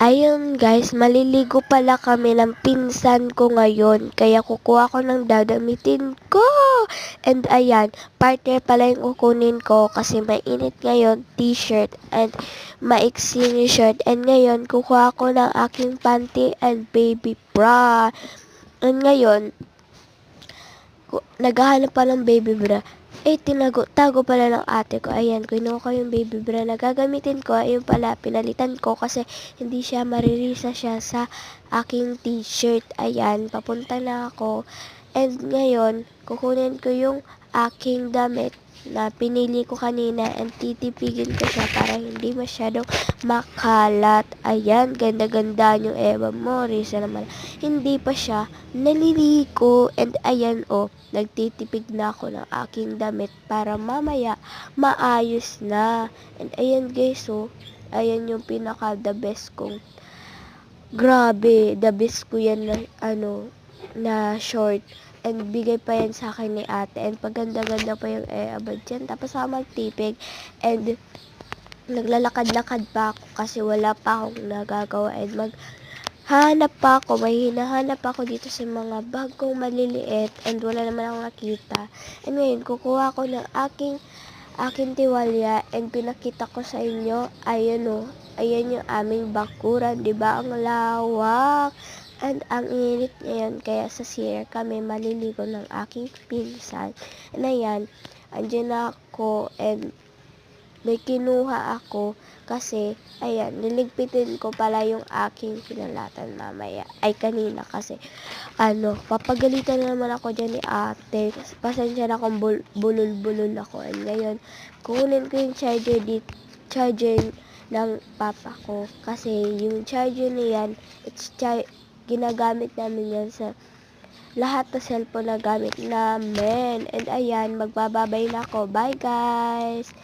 Ayun guys, maliligo pala kami ng pinsan ko ngayon. Kaya kukuha ko ng dadamitin ko. And ayan, partner pala yung kukunin ko kasi mainit ngayon, t-shirt and maiksi yung shirt. And ngayon, kukuha ko ng aking panty and baby bra. And ngayon, naghahanap pa ng baby bra. Tago pala ng ate ko. Ayan, kinuha ko yung baby bra na gagamitin ko. Ayun pala, pinalitan ko kasi hindi siya maririsa siya sa aking t-shirt. Ayan, papunta na ako. And ngayon, kukunin ko yung aking damit na pinili ko kanina and titipigin ko siya para hindi masyadong makalat. Ayan, ganda-ganda yung ewan mo, Risa naman. Hindi pa siya naliligo and ayan nagtitipig na ako ng aking damit para mamaya maayos na. And ayan guys ayan yung pinaka the best kong, grabe, the best ko yan na na short. And bigay pa yan sa akin ni ate. And paganda-ganda pa yung abad dyan. Tapos ako magtipig. And naglalakad-lakad pa ako kasi wala pa akong nagagawa. And hanap pa ako. May hinahanap ako dito sa mga bag kong maliliit. And wala naman akong nakita. And ngayon, kukuha ko ng aking tiwalya. And pinakita ko sa inyo. Ayan ayan yung aming bakuran. Diba? Ang lawak. And ang init ngayon, kaya sa CR kami maliligo ng aking pinsan. And ayan, andyan na ako and may kinuha ako kasi, ayan, niligpitin ko pala yung aking pinalatan mamaya. Ay, kanina kasi, papagalitan na naman ako dyan ni ate. Pasensya na kung bulol-bulol ako. And ngayon, kukunin ko yung charger ng papa ko. Kasi yung charger niyan, ginagamit namin yan sa lahat ng cellphone na gamit namin. And ayan, magbababay na ako. Bye guys!